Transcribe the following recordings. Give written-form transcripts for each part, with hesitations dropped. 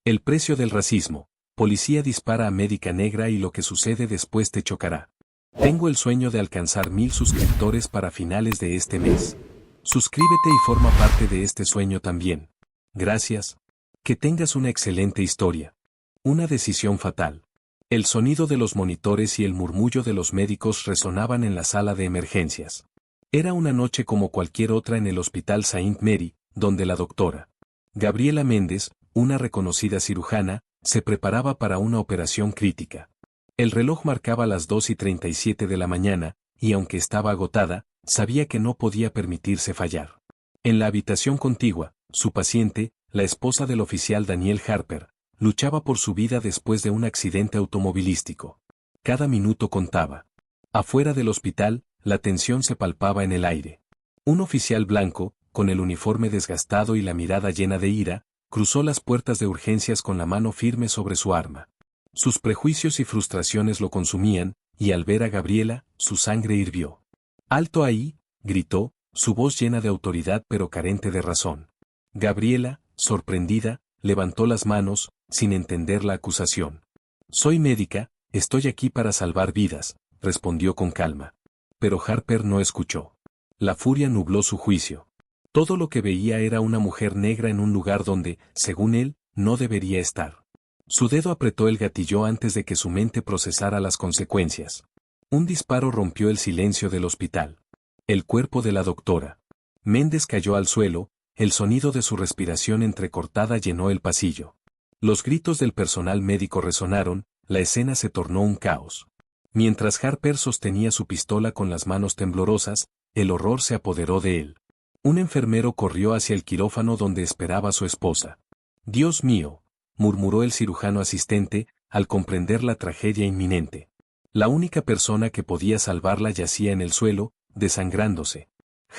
El precio del racismo. Policía dispara a médica negra y lo que sucede después te chocará. Tengo el sueño de alcanzar 1000 suscriptores para finales de este mes. Suscríbete y forma parte de este sueño también. Gracias. Que tengas una excelente historia. Una decisión fatal. El sonido de los monitores y el murmullo de los médicos resonaban en la sala de emergencias. Era una noche como cualquier otra en el Hospital Saint Mary, donde la doctora Gabriela Méndez, una reconocida cirujana, se preparaba para una operación crítica. El reloj marcaba las 2:37 de la mañana, y aunque estaba agotada, sabía que no podía permitirse fallar. En la habitación contigua, su paciente, la esposa del oficial Daniel Harper, luchaba por su vida después de un accidente automovilístico. Cada minuto contaba. Afuera del hospital, la tensión se palpaba en el aire. Un oficial blanco, con el uniforme desgastado y la mirada llena de ira, cruzó las puertas de urgencias con la mano firme sobre su arma. Sus prejuicios y frustraciones lo consumían, y al ver a Gabriela, su sangre hirvió. «¡Alto ahí!», gritó, su voz llena de autoridad pero carente de razón. Gabriela, sorprendida, levantó las manos, sin entender la acusación. «Soy médica, estoy aquí para salvar vidas», respondió con calma. Pero Harper no escuchó. La furia nubló su juicio. Todo lo que veía era una mujer negra en un lugar donde, según él, no debería estar. Su dedo apretó el gatillo antes de que su mente procesara las consecuencias. Un disparo rompió el silencio del hospital. El cuerpo de la doctora Méndez cayó al suelo, el sonido de su respiración entrecortada llenó el pasillo. Los gritos del personal médico resonaron, la escena se tornó un caos. Mientras Harper sostenía su pistola con las manos temblorosas, el horror se apoderó de él. Un enfermero corrió hacia el quirófano donde esperaba a su esposa. «Dios mío», murmuró el cirujano asistente, al comprender la tragedia inminente. La única persona que podía salvarla yacía en el suelo, desangrándose.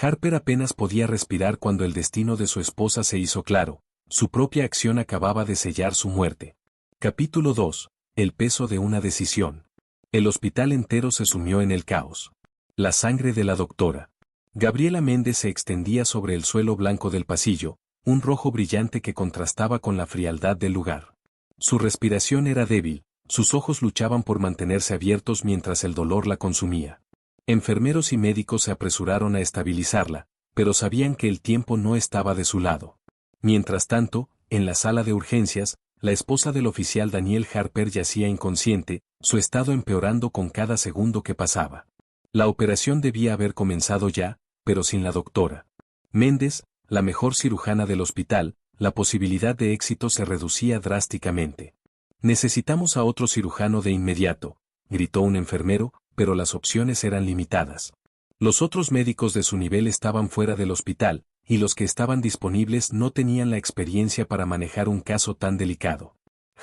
Harper apenas podía respirar cuando el destino de su esposa se hizo claro. Su propia acción acababa de sellar su muerte. Capítulo 2. El peso de una decisión. El hospital entero se sumió en el caos. La sangre de la doctora Gabriela Méndez se extendía sobre el suelo blanco del pasillo, un rojo brillante que contrastaba con la frialdad del lugar. Su respiración era débil, sus ojos luchaban por mantenerse abiertos mientras el dolor la consumía. Enfermeros y médicos se apresuraron a estabilizarla, pero sabían que el tiempo no estaba de su lado. Mientras tanto, en la sala de urgencias, la esposa del oficial Daniel Harper yacía inconsciente, su estado empeorando con cada segundo que pasaba. La operación debía haber comenzado ya, pero sin la doctora Méndez, la mejor cirujana del hospital, la posibilidad de éxito se reducía drásticamente. «Necesitamos a otro cirujano de inmediato», gritó un enfermero, pero las opciones eran limitadas. Los otros médicos de su nivel estaban fuera del hospital, y los que estaban disponibles no tenían la experiencia para manejar un caso tan delicado.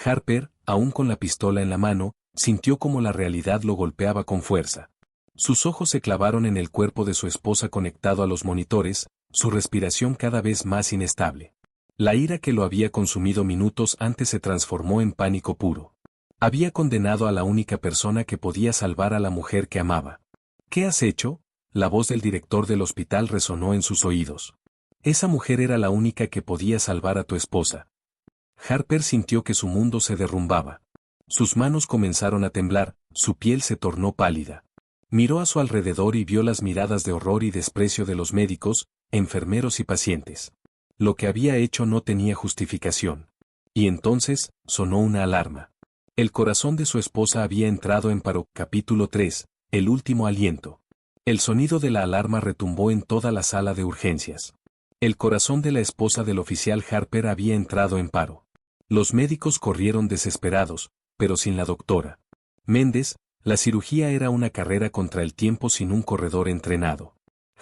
Harper, aún con la pistola en la mano, sintió como la realidad lo golpeaba con fuerza. Sus ojos se clavaron en el cuerpo de su esposa conectado a los monitores, su respiración cada vez más inestable. La ira que lo había consumido minutos antes se transformó en pánico puro. Había condenado a la única persona que podía salvar a la mujer que amaba. «¿Qué has hecho?», la voz del director del hospital resonó en sus oídos. «Esa mujer era la única que podía salvar a tu esposa». Harper sintió que su mundo se derrumbaba. Sus manos comenzaron a temblar, su piel se tornó pálida. Miró a su alrededor y vio las miradas de horror y desprecio de los médicos, enfermeros y pacientes. Lo que había hecho no tenía justificación. Y entonces, sonó una alarma. El corazón de su esposa había entrado en paro. Capítulo 3. El último aliento. El sonido de la alarma retumbó en toda la sala de urgencias. El corazón de la esposa del oficial Harper había entrado en paro. Los médicos corrieron desesperados, pero sin la doctora Méndez. La cirugía era una carrera contra el tiempo sin un corredor entrenado.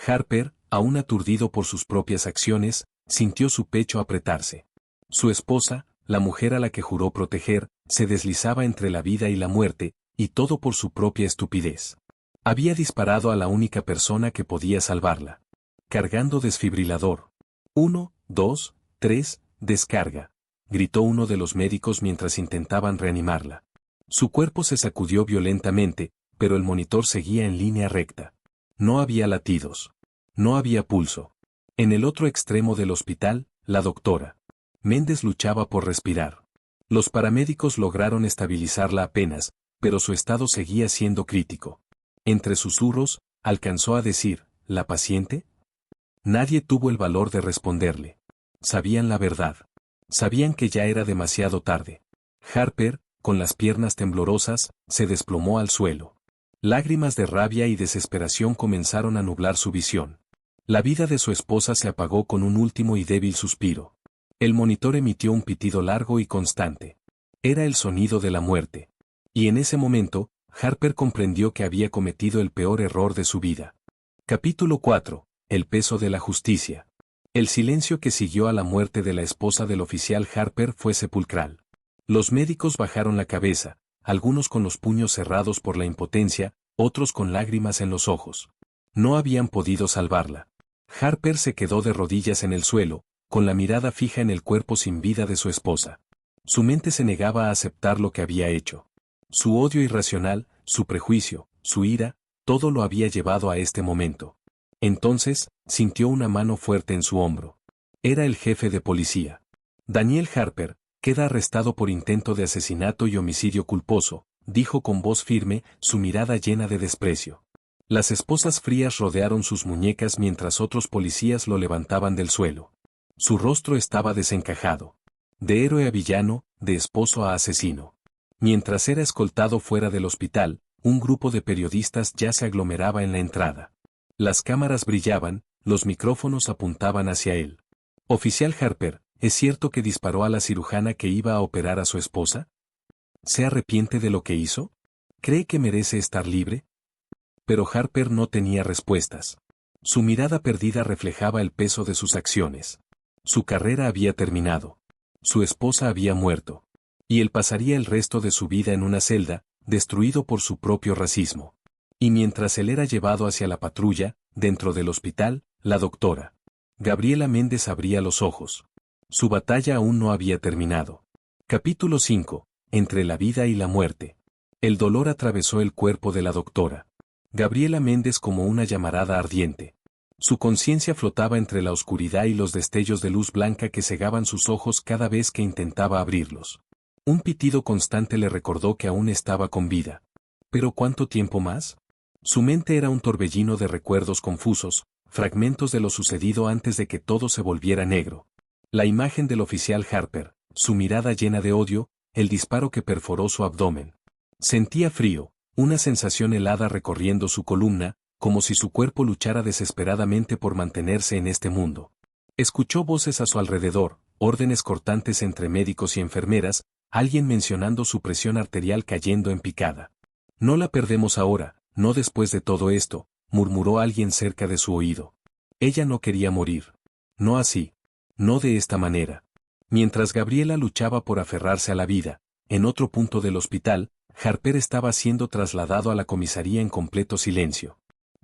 Harper, aún aturdido por sus propias acciones, sintió su pecho apretarse. Su esposa, la mujer a la que juró proteger, se deslizaba entre la vida y la muerte, y todo por su propia estupidez. Había disparado a la única persona que podía salvarla. Cargando desfibrilador. 1, 2, 3, descarga, gritó uno de los médicos mientras intentaban reanimarla. Su cuerpo se sacudió violentamente, pero el monitor seguía en línea recta. No había latidos. No había pulso. En el otro extremo del hospital, la doctora Méndez luchaba por respirar. Los paramédicos lograron estabilizarla apenas, pero su estado seguía siendo crítico. Entre susurros, alcanzó a decir, ¿la paciente? Nadie tuvo el valor de responderle. Sabían la verdad. Sabían que ya era demasiado tarde. Harper, con las piernas temblorosas, se desplomó al suelo. Lágrimas de rabia y desesperación comenzaron a nublar su visión. La vida de su esposa se apagó con un último y débil suspiro. El monitor emitió un pitido largo y constante. Era el sonido de la muerte. Y en ese momento, Harper comprendió que había cometido el peor error de su vida. Capítulo 4. El peso de la justicia. El silencio que siguió a la muerte de la esposa del oficial Harper fue sepulcral. Los médicos bajaron la cabeza, algunos con los puños cerrados por la impotencia, otros con lágrimas en los ojos. No habían podido salvarla. Harper se quedó de rodillas en el suelo, con la mirada fija en el cuerpo sin vida de su esposa. Su mente se negaba a aceptar lo que había hecho. Su odio irracional, su prejuicio, su ira, todo lo había llevado a este momento. Entonces, sintió una mano fuerte en su hombro. Era el jefe de policía. Daniel Harper, queda arrestado por intento de asesinato y homicidio culposo, dijo con voz firme, su mirada llena de desprecio. Las esposas frías rodearon sus muñecas mientras otros policías lo levantaban del suelo. Su rostro estaba desencajado. De héroe a villano, de esposo a asesino. Mientras era escoltado fuera del hospital, un grupo de periodistas ya se aglomeraba en la entrada. Las cámaras brillaban, los micrófonos apuntaban hacia él. Oficial Harper, ¿es cierto que disparó a la cirujana que iba a operar a su esposa? ¿Se arrepiente de lo que hizo? ¿Cree que merece estar libre? Pero Harper no tenía respuestas. Su mirada perdida reflejaba el peso de sus acciones. Su carrera había terminado. Su esposa había muerto. Y él pasaría el resto de su vida en una celda, destruido por su propio racismo. Y mientras él era llevado hacia la patrulla, dentro del hospital, la doctora Gabriela Méndez abría los ojos. Su batalla aún no había terminado. Capítulo 5. Entre la vida y la muerte. El dolor atravesó el cuerpo de la doctora Gabriela Méndez como una llamarada ardiente. Su conciencia flotaba entre la oscuridad y los destellos de luz blanca que cegaban sus ojos cada vez que intentaba abrirlos. Un pitido constante le recordó que aún estaba con vida. ¿Pero cuánto tiempo más? Su mente era un torbellino de recuerdos confusos, fragmentos de lo sucedido antes de que todo se volviera negro. La imagen del oficial Harper, su mirada llena de odio, el disparo que perforó su abdomen. Sentía frío, una sensación helada recorriendo su columna, como si su cuerpo luchara desesperadamente por mantenerse en este mundo. Escuchó voces a su alrededor, órdenes cortantes entre médicos y enfermeras, alguien mencionando su presión arterial cayendo en picada. No la perdemos ahora, no después de todo esto, murmuró alguien cerca de su oído. Ella no quería morir. No así. No de esta manera. Mientras Gabriela luchaba por aferrarse a la vida, en otro punto del hospital, Harper estaba siendo trasladado a la comisaría en completo silencio.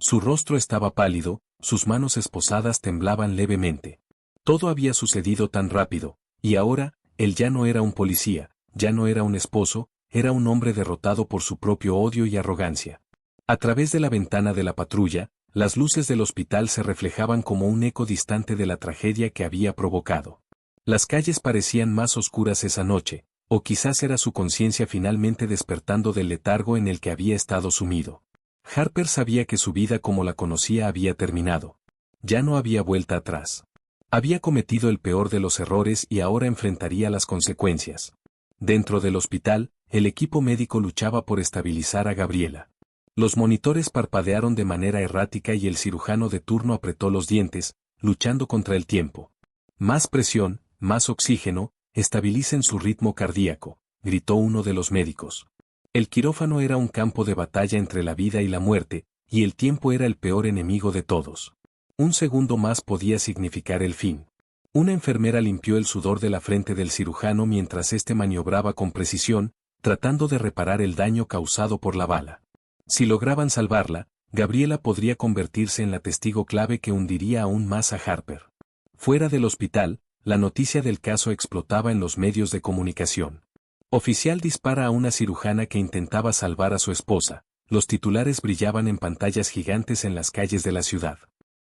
Su rostro estaba pálido, sus manos esposadas temblaban levemente. Todo había sucedido tan rápido, y ahora, él ya no era un policía, ya no era un esposo, era un hombre derrotado por su propio odio y arrogancia. A través de la ventana de la patrulla, las luces del hospital se reflejaban como un eco distante de la tragedia que había provocado. Las calles parecían más oscuras esa noche, o quizás era su conciencia finalmente despertando del letargo en el que había estado sumido. Harper sabía que su vida como la conocía había terminado. Ya no había vuelta atrás. Había cometido el peor de los errores y ahora enfrentaría las consecuencias. Dentro del hospital, el equipo médico luchaba por estabilizar a Gabriela. Los monitores parpadearon de manera errática y el cirujano de turno apretó los dientes, luchando contra el tiempo. Más presión, más oxígeno, estabilicen su ritmo cardíaco, gritó uno de los médicos. El quirófano era un campo de batalla entre la vida y la muerte, y el tiempo era el peor enemigo de todos. Un segundo más podía significar el fin. Una enfermera limpió el sudor de la frente del cirujano mientras éste maniobraba con precisión, tratando de reparar el daño causado por la bala. Si lograban salvarla, Gabriela podría convertirse en la testigo clave que hundiría aún más a Harper. Fuera del hospital, la noticia del caso explotaba en los medios de comunicación. Oficial dispara a una cirujana que intentaba salvar a su esposa. Los titulares brillaban en pantallas gigantes en las calles de la ciudad.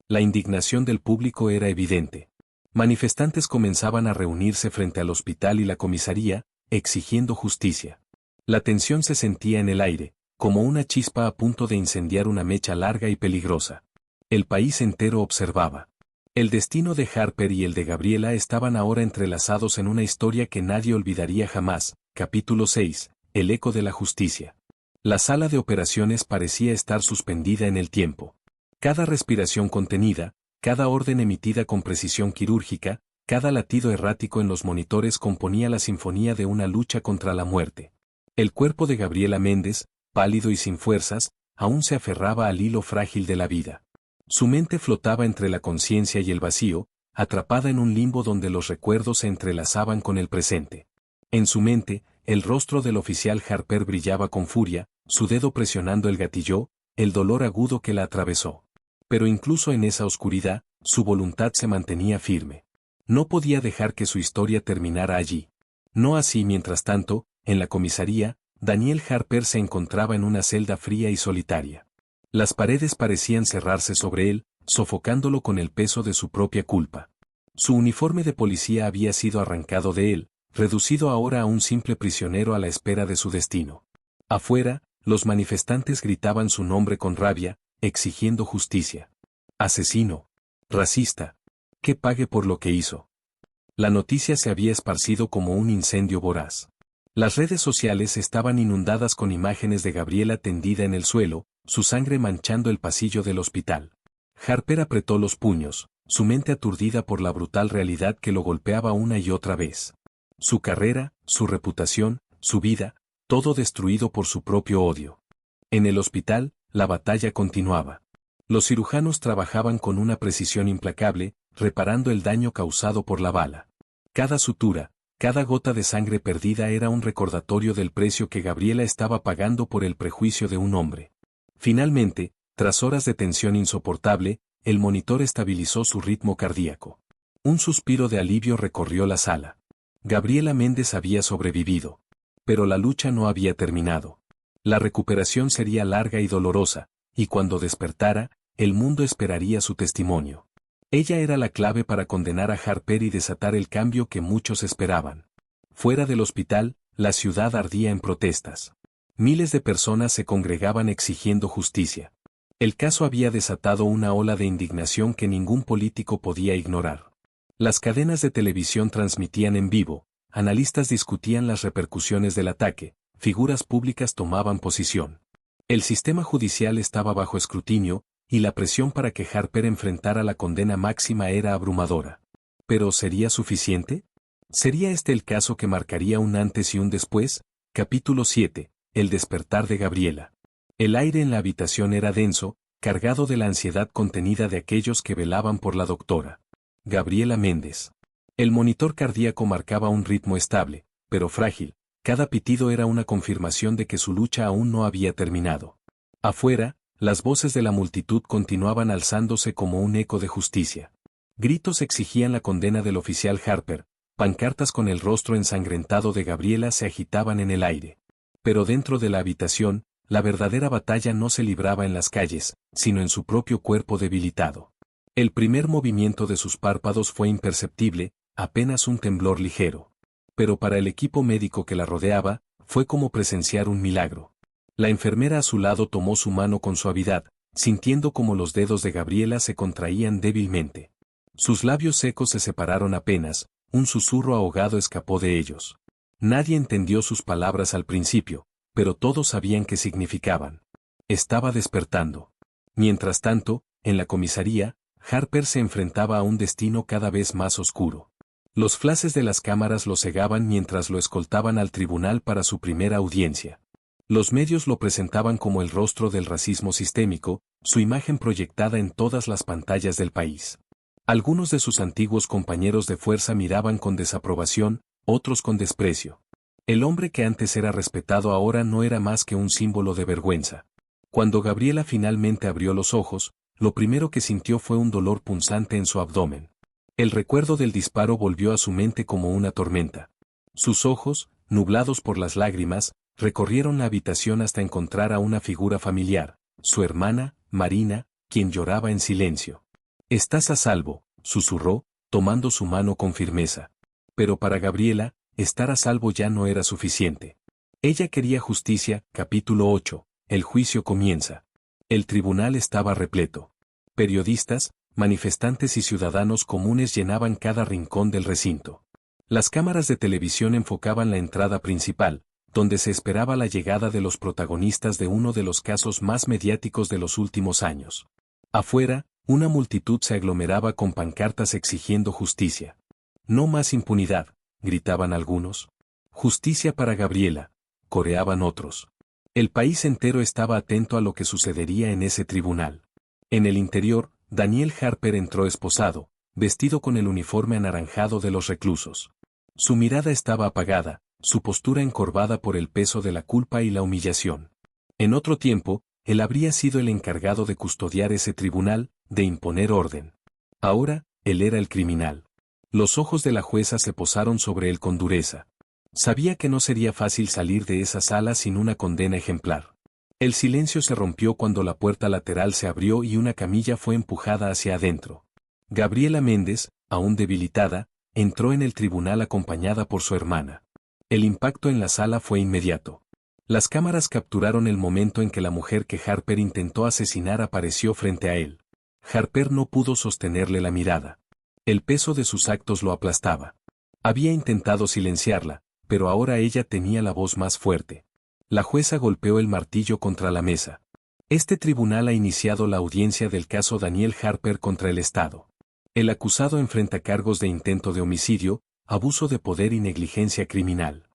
La indignación del público era evidente. Manifestantes comenzaban a reunirse frente al hospital y la comisaría, exigiendo justicia. La tensión se sentía en el aire, como una chispa a punto de incendiar una mecha larga y peligrosa. El país entero observaba. El destino de Harper y el de Gabriela estaban ahora entrelazados en una historia que nadie olvidaría jamás. Capítulo 6. El eco de la justicia. La sala de operaciones parecía estar suspendida en el tiempo. Cada respiración contenida, cada orden emitida con precisión quirúrgica, cada latido errático en los monitores componía la sinfonía de una lucha contra la muerte. El cuerpo de Gabriela Méndez, pálido y sin fuerzas, aún se aferraba al hilo frágil de la vida. Su mente flotaba entre la conciencia y el vacío, atrapada en un limbo donde los recuerdos se entrelazaban con el presente. En su mente, el rostro del oficial Harper brillaba con furia, su dedo presionando el gatillo, el dolor agudo que la atravesó. Pero incluso en esa oscuridad, su voluntad se mantenía firme. No podía dejar que su historia terminara allí. No así mientras tanto, en la comisaría, Daniel Harper se encontraba en una celda fría y solitaria. Las paredes parecían cerrarse sobre él, sofocándolo con el peso de su propia culpa. Su uniforme de policía había sido arrancado de él, reducido ahora a un simple prisionero a la espera de su destino. Afuera, los manifestantes gritaban su nombre con rabia, exigiendo justicia. Asesino. Racista. Que pague por lo que hizo. La noticia se había esparcido como un incendio voraz. Las redes sociales estaban inundadas con imágenes de Gabriela tendida en el suelo, su sangre manchando el pasillo del hospital. Harper apretó los puños, su mente aturdida por la brutal realidad que lo golpeaba una y otra vez. Su carrera, su reputación, su vida, todo destruido por su propio odio. En el hospital, la batalla continuaba. Los cirujanos trabajaban con una precisión implacable, reparando el daño causado por la bala. Cada sutura, cada gota de sangre perdida era un recordatorio del precio que Gabriela estaba pagando por el prejuicio de un hombre. Finalmente, tras horas de tensión insoportable, el monitor estabilizó su ritmo cardíaco. Un suspiro de alivio recorrió la sala. Gabriela Méndez había sobrevivido. Pero la lucha no había terminado. La recuperación sería larga y dolorosa, y cuando despertara, el mundo esperaría su testimonio. Ella era la clave para condenar a Harper y desatar el cambio que muchos esperaban. Fuera del hospital, la ciudad ardía en protestas. Miles de personas se congregaban exigiendo justicia. El caso había desatado una ola de indignación que ningún político podía ignorar. Las cadenas de televisión transmitían en vivo, analistas discutían las repercusiones del ataque, figuras públicas tomaban posición. El sistema judicial estaba bajo escrutinio, y la presión para que Harper enfrentara la condena máxima era abrumadora. ¿Pero sería suficiente? ¿Sería este el caso que marcaría un antes y un después? Capítulo 7. El despertar de Gabriela. El aire en la habitación era denso, cargado de la ansiedad contenida de aquellos que velaban por la doctora Gabriela Méndez. El monitor cardíaco marcaba un ritmo estable, pero frágil. Cada pitido era una confirmación de que su lucha aún no había terminado. Afuera, las voces de la multitud continuaban alzándose como un eco de justicia. Gritos exigían la condena del oficial Harper, pancartas con el rostro ensangrentado de Gabriela se agitaban en el aire. Pero dentro de la habitación, la verdadera batalla no se libraba en las calles, sino en su propio cuerpo debilitado. El primer movimiento de sus párpados fue imperceptible, apenas un temblor ligero. Pero para el equipo médico que la rodeaba, fue como presenciar un milagro. La enfermera a su lado tomó su mano con suavidad, sintiendo como los dedos de Gabriela se contraían débilmente. Sus labios secos se separaron apenas, un susurro ahogado escapó de ellos. Nadie entendió sus palabras al principio, pero todos sabían qué significaban. Estaba despertando. Mientras tanto, en la comisaría, Harper se enfrentaba a un destino cada vez más oscuro. Los flashes de las cámaras lo cegaban mientras lo escoltaban al tribunal para su primera audiencia. Los medios lo presentaban como el rostro del racismo sistémico, su imagen proyectada en todas las pantallas del país. Algunos de sus antiguos compañeros de fuerza miraban con desaprobación, otros con desprecio. El hombre que antes era respetado ahora no era más que un símbolo de vergüenza. Cuando Gabriela finalmente abrió los ojos, lo primero que sintió fue un dolor punzante en su abdomen. El recuerdo del disparo volvió a su mente como una tormenta. Sus ojos, nublados por las lágrimas, recorrieron la habitación hasta encontrar a una figura familiar, su hermana, Marina, quien lloraba en silencio. «Estás a salvo», susurró, tomando su mano con firmeza. Pero para Gabriela, estar a salvo ya no era suficiente. Ella quería justicia. Capítulo 8. El juicio comienza. El tribunal estaba repleto. Periodistas, manifestantes y ciudadanos comunes llenaban cada rincón del recinto. Las cámaras de televisión enfocaban la entrada principal, donde se esperaba la llegada de los protagonistas de uno de los casos más mediáticos de los últimos años. Afuera, una multitud se aglomeraba con pancartas exigiendo justicia. No más impunidad, gritaban algunos. Justicia para Gabriela, coreaban otros. El país entero estaba atento a lo que sucedería en ese tribunal. En el interior, Daniel Harper entró esposado, vestido con el uniforme anaranjado de los reclusos. Su mirada estaba apagada, su postura encorvada por el peso de la culpa y la humillación. En otro tiempo, él habría sido el encargado de custodiar ese tribunal, de imponer orden. Ahora, él era el criminal. Los ojos de la jueza se posaron sobre él con dureza. Sabía que no sería fácil salir de esa sala sin una condena ejemplar. El silencio se rompió cuando la puerta lateral se abrió y una camilla fue empujada hacia adentro. Gabriela Méndez, aún debilitada, entró en el tribunal acompañada por su hermana. El impacto en la sala fue inmediato. Las cámaras capturaron el momento en que la mujer que Harper intentó asesinar apareció frente a él. Harper no pudo sostenerle la mirada. El peso de sus actos lo aplastaba. Había intentado silenciarla, pero ahora ella tenía la voz más fuerte. La jueza golpeó el martillo contra la mesa. Este tribunal ha iniciado la audiencia del caso Daniel Harper contra el Estado. El acusado enfrenta cargos de intento de homicidio, abuso de poder y negligencia criminal.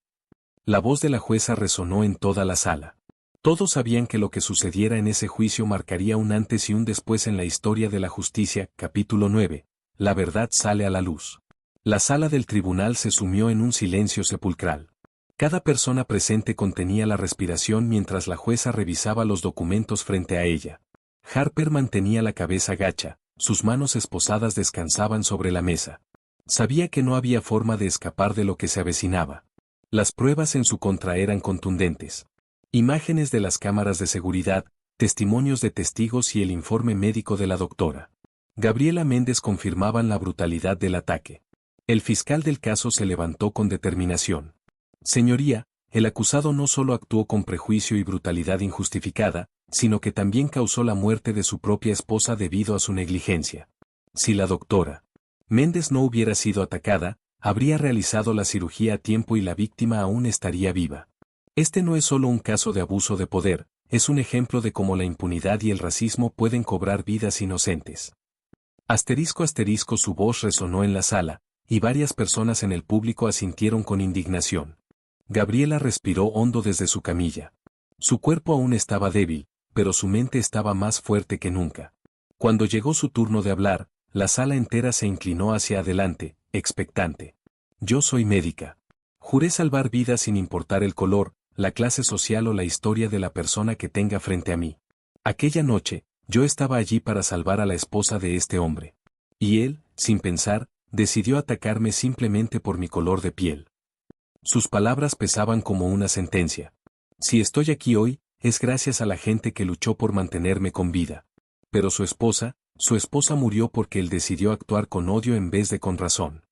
La voz de la jueza resonó en toda la sala. Todos sabían que lo que sucediera en ese juicio marcaría un antes y un después en la historia de la justicia. Capítulo 9. La verdad sale a la luz. La sala del tribunal se sumió en un silencio sepulcral. Cada persona presente contenía la respiración mientras la jueza revisaba los documentos frente a ella. Harper mantenía la cabeza gacha, sus manos esposadas descansaban sobre la mesa. Sabía que no había forma de escapar de lo que se avecinaba. Las pruebas en su contra eran contundentes. Imágenes de las cámaras de seguridad, testimonios de testigos y el informe médico de la doctora Gabriela Méndez confirmaban la brutalidad del ataque. El fiscal del caso se levantó con determinación. Señoría, el acusado no solo actuó con prejuicio y brutalidad injustificada, sino que también causó la muerte de su propia esposa debido a su negligencia. Si la doctora Méndez no hubiera sido atacada, habría realizado la cirugía a tiempo y la víctima aún estaría viva. Este no es solo un caso de abuso de poder, es un ejemplo de cómo la impunidad y el racismo pueden cobrar vidas inocentes. Asterisco asterisco su voz resonó en la sala, y varias personas en el público asintieron con indignación. Gabriela respiró hondo desde su camilla. Su cuerpo aún estaba débil, pero su mente estaba más fuerte que nunca. Cuando llegó su turno de hablar, la sala entera se inclinó hacia adelante, expectante. Yo soy médica. Juré salvar vidas sin importar el color, la clase social o la historia de la persona que tenga frente a mí. Aquella noche, yo estaba allí para salvar a la esposa de este hombre. Y él, sin pensar, decidió atacarme simplemente por mi color de piel. Sus palabras pesaban como una sentencia. Si estoy aquí hoy, es gracias a la gente que luchó por mantenerme con vida. Pero su esposa murió porque él decidió actuar con odio en vez de con razón.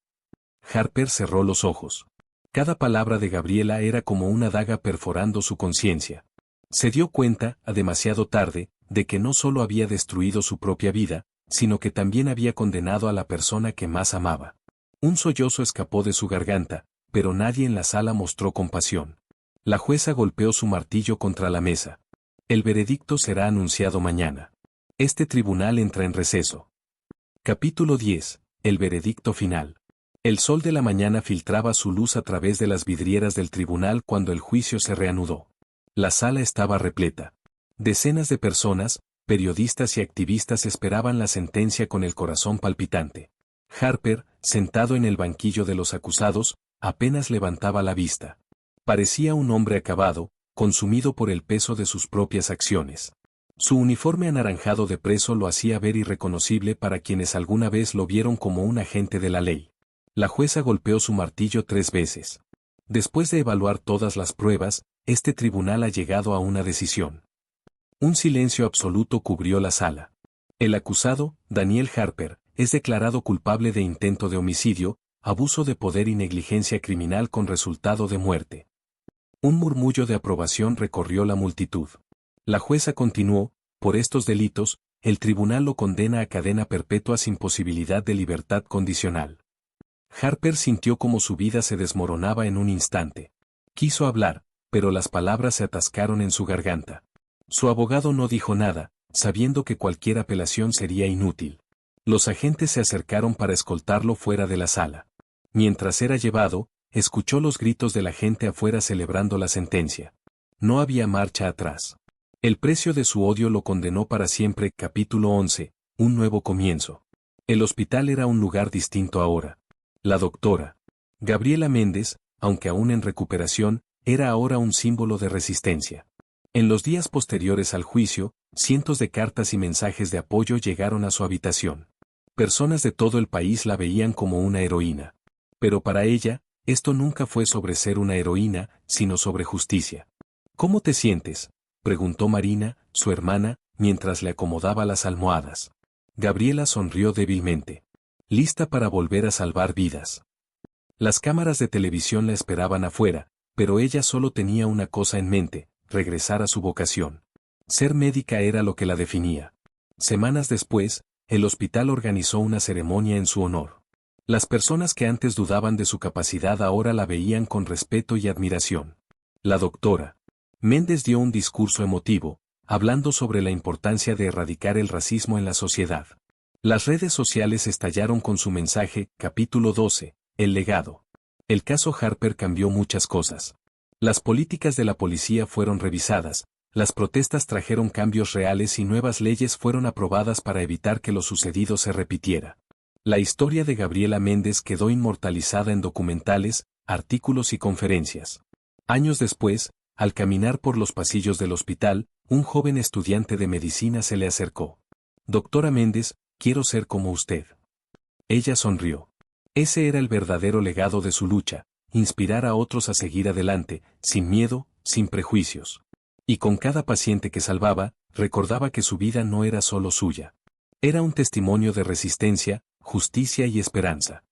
Harper cerró los ojos. Cada palabra de Gabriela era como una daga perforando su conciencia. Se dio cuenta, demasiado tarde, de que no solo había destruido su propia vida, sino que también había condenado a la persona que más amaba. Un sollozo escapó de su garganta, pero nadie en la sala mostró compasión. La jueza golpeó su martillo contra la mesa. El veredicto será anunciado mañana. Este tribunal entra en receso. Capítulo 10. El veredicto final. El sol de la mañana filtraba su luz a través de las vidrieras del tribunal cuando el juicio se reanudó. La sala estaba repleta. Decenas de personas, periodistas y activistas esperaban la sentencia con el corazón palpitante. Harper, sentado en el banquillo de los acusados, apenas levantaba la vista. Parecía un hombre acabado, consumido por el peso de sus propias acciones. Su uniforme anaranjado de preso lo hacía ver irreconocible para quienes alguna vez lo vieron como un agente de la ley. La jueza golpeó su martillo 3 veces. Después de evaluar todas las pruebas, este tribunal ha llegado a una decisión. Un silencio absoluto cubrió la sala. El acusado, Daniel Harper, es declarado culpable de intento de homicidio, abuso de poder y negligencia criminal con resultado de muerte. Un murmullo de aprobación recorrió la multitud. La jueza continuó: por estos delitos, el tribunal lo condena a cadena perpetua sin posibilidad de libertad condicional. Harper sintió como su vida se desmoronaba en un instante. Quiso hablar, pero las palabras se atascaron en su garganta. Su abogado no dijo nada, sabiendo que cualquier apelación sería inútil. Los agentes se acercaron para escoltarlo fuera de la sala. Mientras era llevado, escuchó los gritos de la gente afuera celebrando la sentencia. No había marcha atrás. El precio de su odio lo condenó para siempre. Capítulo 11. Un nuevo comienzo. El hospital era un lugar distinto ahora. La doctora Gabriela Méndez, aunque aún en recuperación, era ahora un símbolo de resistencia. En los días posteriores al juicio, cientos de cartas y mensajes de apoyo llegaron a su habitación. Personas de todo el país la veían como una heroína. Pero para ella, esto nunca fue sobre ser una heroína, sino sobre justicia. ¿Cómo te sientes?, preguntó Marina, su hermana, mientras le acomodaba las almohadas. Gabriela sonrió débilmente. Lista para volver a salvar vidas. Las cámaras de televisión la esperaban afuera, pero ella solo tenía una cosa en mente: regresar a su vocación. Ser médica era lo que la definía. Semanas después, el hospital organizó una ceremonia en su honor. Las personas que antes dudaban de su capacidad ahora la veían con respeto y admiración. La doctora Méndez dio un discurso emotivo, hablando sobre la importancia de erradicar el racismo en la sociedad. Las redes sociales estallaron con su mensaje. Capítulo 12. El legado. El caso Harper cambió muchas cosas. Las políticas de la policía fueron revisadas, las protestas trajeron cambios reales y nuevas leyes fueron aprobadas para evitar que lo sucedido se repitiera. La historia de Gabriela Méndez quedó inmortalizada en documentales, artículos y conferencias. Años después, al caminar por los pasillos del hospital, un joven estudiante de medicina se le acercó. «Doctora Méndez, quiero ser como usted». Ella sonrió. Ese era el verdadero legado de su lucha: inspirar a otros a seguir adelante, sin miedo, sin prejuicios. Y con cada paciente que salvaba, recordaba que su vida no era solo suya. Era un testimonio de resistencia, justicia y esperanza.